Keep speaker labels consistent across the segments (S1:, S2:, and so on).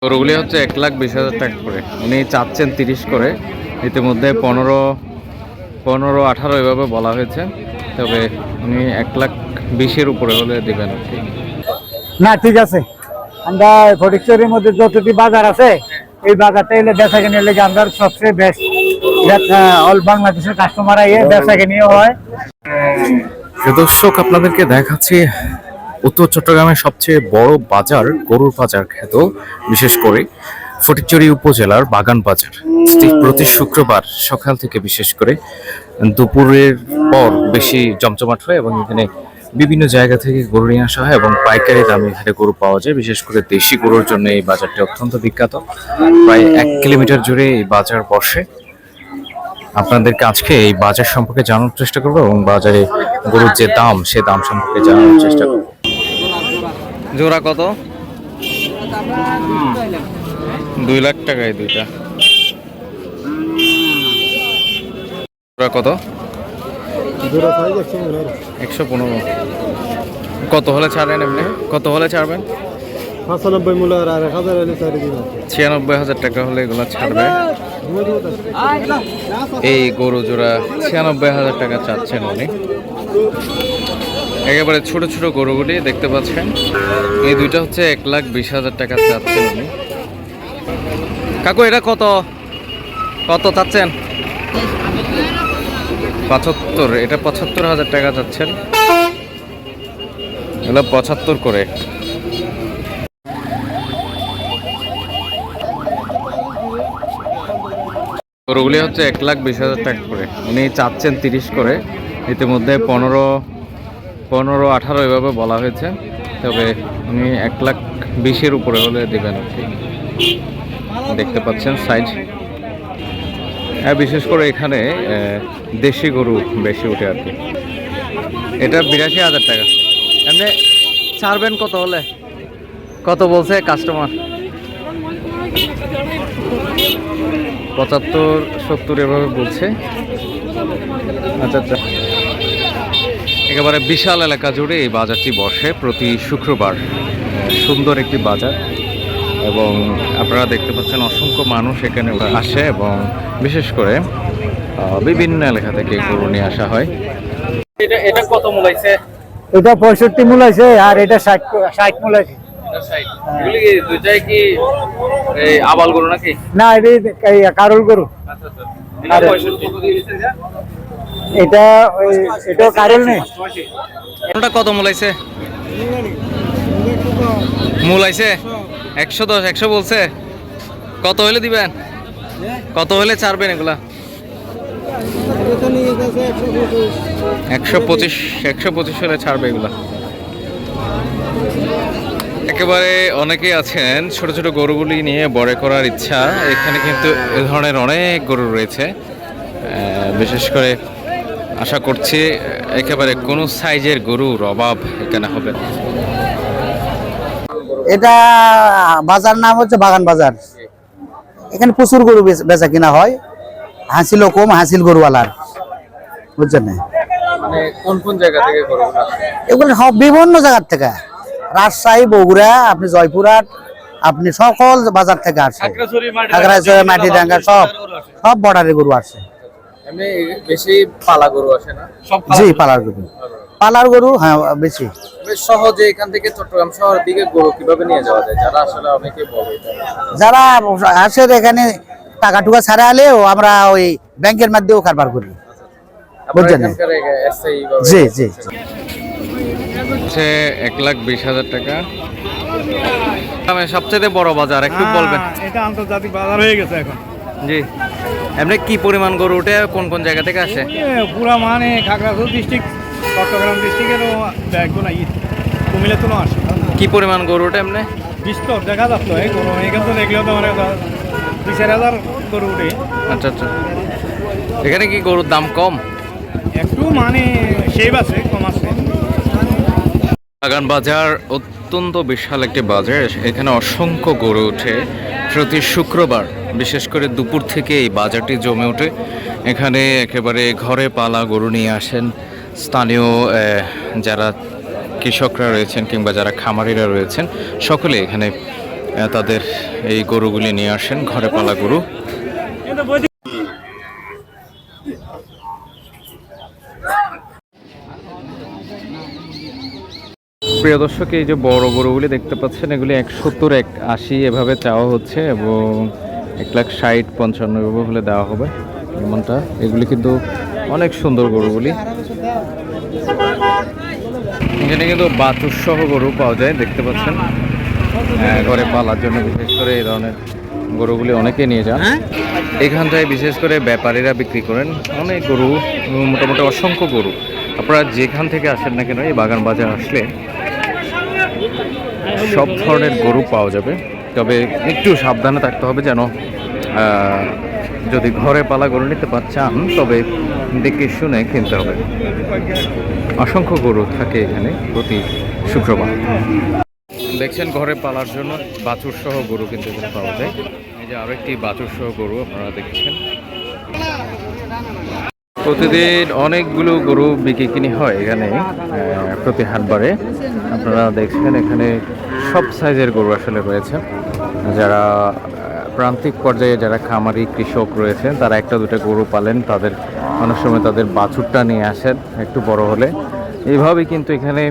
S1: গরুগুলি হচ্ছে 1,20,000 টাকা করে, উনি চাচ্ছেন 30 করে। ইতিমধ্যে 15, 18 এভাবে বলা হয়েছে, তবে উনি 1,20,000-এর উপরে হলে দেবেন আর কি।
S2: না ঠিক আছে, আমরা ফটিকছড়ির মধ্যে যতটি বাজার আছে এই বাজারটা এলে বেচা কিনে লেগে আমরা সবচেয়ে বেস্ট। অল বাংলাদেশের কাস্টমার আইয়ে বেচা কিনে হয়।
S1: দর্শক, আপনাদেরকে দেখাচ্ছি উত্তর চট্টগ্রামের সবচেয়ে বড় বাজার, গরুর বাজার খ্যাত, বিশেষ করে ফটিকছড়ি উপজেলার বাগান বাজার। প্রতি শুক্রবার সকাল থেকে বিশেষ করে দুপুরের পর বেশি জমজমাট হয় এবং এখানে বিভিন্ন জায়গা থেকে গরু নিয়ে আসা হয় এবং পাইকারি দামে এখানে গরু পাওয়া যায়। বিশেষ করে দেশি গরুর জন্য এই বাজারটি অত্যন্ত বিখ্যাত। প্রায় 1 কিলোমিটার জুড়ে এই বাজার বসে। আপনাদেরকে আজকে এই বাজার সম্পর্কে জানার চেষ্টা করবো এবং বাজারে গরুর যে দাম, সে দাম সম্পর্কে জানার চেষ্টা করবো। জোড়া কত? 2 লাখ টাকায় দুইটা। জোড়া কত? 115। কত হলে ছাড়বেন? এমনি কত হলে ছাড়বেন?
S2: 95 মূল্য আর 1000 হলে ছাড়ে দিবেন।
S1: 96,000 টাকা হলে এগুলো ছাড়বে। এই গরু জোড়া 96,000 টাকা চাচ্ছেন উনি। একেবারে ছোট ছোট গরুগুলি দেখতে পাচ্ছেন। এই দুইটা হচ্ছে 1,20,000 টাকা চাচ্ছেন উনি। কাকু, এটা কত কত চাচ্ছেন? 75। এটা 75,000 টাকা চাচ্ছেন। এগুলো 75 করে। গরুগুলি হচ্ছে 1,20,000 টাকা করে, উনি চাচ্ছেন 30 করে। ইতিমধ্যে 15, 18 এভাবে বলা হয়েছে, তবে উনি 1,20,000-এর উপরে হলে দেবেন আর কি। দেখতে পাচ্ছেন সাইজ। হ্যাঁ, বিশেষ করে এখানে দেশি গরু বেশি উঠে আর কি। এটা 82,000 টাকা। এমনি ছাড়বেন কত হলে? কত বলছে কাস্টমার? 75, 70 এভাবে বলছে। আচ্ছা আচ্ছা। একেবারে বিশাল এলাকা জুড়ে এই বাজারটি বসে প্রতি শুক্রবার। সুন্দর একটি বাজার এবং আপনারা দেখতে পাচ্ছেন অসংখ্য মানুষ এখানে আসে এবং বিশেষ করে বিভিন্ন এলাকা থেকে গরু নিয়ে আসা হয়। এটা কত মূলাইছে?
S2: এটা 65 মূল আছে আর এটা 60 মূল আছে।
S1: দুইটাই কি আবাল গরু নাকি?
S2: না, এটা কারল গরু। এটা এটা কারল নেই।
S1: এটা কত মূলাইছে? মূলাইছে 110, 100 বলছে। কত হলে দিবেন? কত হলে ছাড়বেন এগুলা? 125 হলে ছাড়বে এগুলা। একেবারে অনেকেই আছেন ছোট ছোট গরুগুলি নিয়ে বড় করার ইচ্ছা। এখানে কিন্তু এ ধরনের অনেক গরু রয়েছে। বিশেষ করে আশা করছি একেবারে কোনো সাইজের গরুর অভাব এখানে হবে না।
S2: এটা বাজার নাম হচ্ছে বাগান বাজার। এখানে প্রচুর গরু বেচা কিনা হয়। হাসিল কম, হাসিল গরুওয়ালার, বুঝছেন?
S1: মানে কোন কোন জায়গা থেকে গরু আসে?
S2: এগুলো সব বিভিন্ন জায়গার থেকে, রাজশাহী, বগুড়া, আপনি জয়পুরহাট, আপনি সকল বাজার থেকে আসে। খাগড়াছড়ি, মাটিরাঙ্গা, সব সব বর্ডারে গরু আসে।
S1: এমনি বেশি পালা গরু আসে না?
S2: জি, পালার গরু। পালার গরু হ্যাঁ বেশি।
S1: সহজে এখান থেকে চট্টগ্রাম শহরের দিকে গরু কিভাবে নিয়ে যাওয়া যায়? যারা আসলে অনেকে বলে
S2: যারা আসে এখানে টাকা টুকা ছাড়া হলেও আমরা ওই ব্যাংকের মাধ্যমেও কারবার করি, বুঝছেন? জি জি।
S1: 1,20,000 টাকা সবচেয়ে বড় বাজার, একটু বলবেন?
S2: এটা আন্তর্জাতিক বাজার হয়ে গেছে এখন।
S1: জি। এমনি কি পরিমাণ গরু উঠে, কোন কোন জায়গা থেকে আসে?
S2: পুরা মানে খাগড়াছড়ি ডিস্ট্রিক্ট, চট্টগ্রাম ডিস্ট্রিক্টেরও ব্যাগগুলো কুমিল্লা তো আসে।
S1: কি পরিমাণ গরু উঠে এমনি?
S2: বিস্তর দেখা যাচ্ছে এই গরু এখানে তো দেখলেও তো মানে 2,000 গরু উঠে।
S1: আচ্ছা আচ্ছা। এখানে কি গরুর দাম কম?
S2: একটু মানে সেই আছে, কম আছে।
S1: বাগান বাজার অত্যন্ত বিশাল একটি বাজার। এখানে অসংখ্য গরু ওঠে প্রতি শুক্রবার। বিশেষ করে দুপুর থেকে এই বাজারটি জমে ওঠে। এখানে একেবারে ঘরে পালা গরু নিয়ে আসেন স্থানীয় যারা কৃষকরা রয়েছেন কিংবা যারা খামারিরা রয়েছেন, সকলে এখানে তাদের এই গরুগুলি নিয়ে আসেন, ঘরে পালা গরু। প্রিয় দর্শক, এই যে বড় গরুগুলি দেখতে পাচ্ছেন, এগুলি 170, 180 এভাবে চাওয়া হচ্ছে এবং 1,60,55 এভাবে হলে দেওয়া হবে এমনটা। এগুলি কিন্তু অনেক সুন্দর গরুগুলি। এখানে কিন্তু বাছুর সহ গরু পাওয়া যায়, দেখতে পাচ্ছেন। ঘরে পালার জন্য বিশেষ করে এই ধরনের গরুগুলি অনেকে নিয়ে যান। এখানটায় বিশেষ করে ব্যাপারীরা বিক্রি করেন অনেক গরু, মোটামুটি অসংখ্য গরু। আপনারা যেখান থেকে আসেন না কেন, এই বাগান বাজার আসলে সব ধরনের গরু পাওয়া যাবে। তবে একটু সাবধানে থাকতে হবে, যেন যদি ঘরে পালা গরু নিতে চান তবে দেখে শুনে কিনতে হবে। অসংখ্য গরু থাকে এখানে প্রতি শুক্রবার। দেখছেন ঘরে পালার জন্য বাছুর সহ গরু কিন্তু এখানে পাওয়া যায়। এই যে আরো একটি বাছুর সহ গরু আপনারা দেখছেন। প্রতিদিন অনেকগুলো গরু বিক্রি কিনি হয় এখানে প্রতি হাটবারে। আপনারা দেখছেন এখানে সব সাইজের গরু আসলে রয়েছে। যারা প্রান্তিক পর্যায়ে যারা খামারি কৃষক রয়েছেন, তারা একটা দুটো গরু পালেন, তাদের অনেক সময় তাদের বাছুরটা নিয়ে আসেন একটু বড় হলে। এইভাবেই কিন্তু এখানে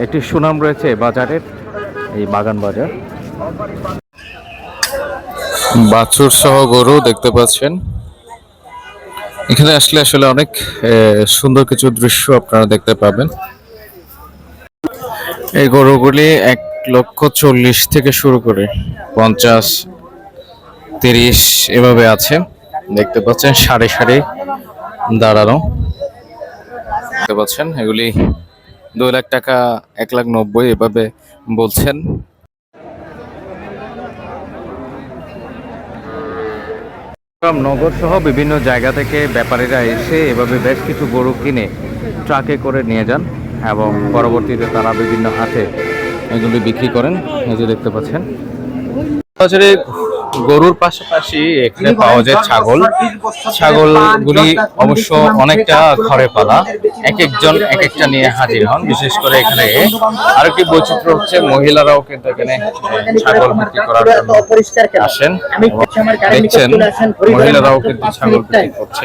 S1: একটি সুনাম রয়েছে বাজারের, এই বাগান বাজার। বাছুর সহ গরু দেখতে পাচ্ছেন। এখানে আসলে আসলে অনেক সুন্দর কিছু দৃশ্য আপনারা দেখতে পাবেন। এই গরুগুলি 1,40,000 থেকে শুরু করে 50, 30 এভাবে আছে। দেখতে পাচ্ছেন সারি সারি দাঁড়ানো। দেখতে পাচ্ছেন এগুলি 2 লাখ টাকা, 1,90,000 এভাবে বলছেন। নগর সহ বিভিন্ন জায়গা থেকে ব্যাপারীরা এসে এভাবে বেশ কিছু গরু কিনে ট্রাকে করে নিয়ে যান এবং পরবর্তীতে তারা বিভিন্ন হাটে এগুলি বিক্রি করেন। এই যে দেখতে পাচ্ছেন বাজারে গরুর পাশাপাশি এখানে পাওয়া যায় ছাগল। ছাগলগুলি অবশ্য অনেকটা ঘরে পালা, এক একজন এক একটা নিয়ে হাজির হন। বিশেষ করে এখানে আরেকটি বৈচিত্র্য হচ্ছে মহিলারাও কিন্তু এখানে ছাগল বিক্রি করার জন্য আসেন। দেখছেন মহিলারাও কিন্তু ছাগল বিক্রি করছে।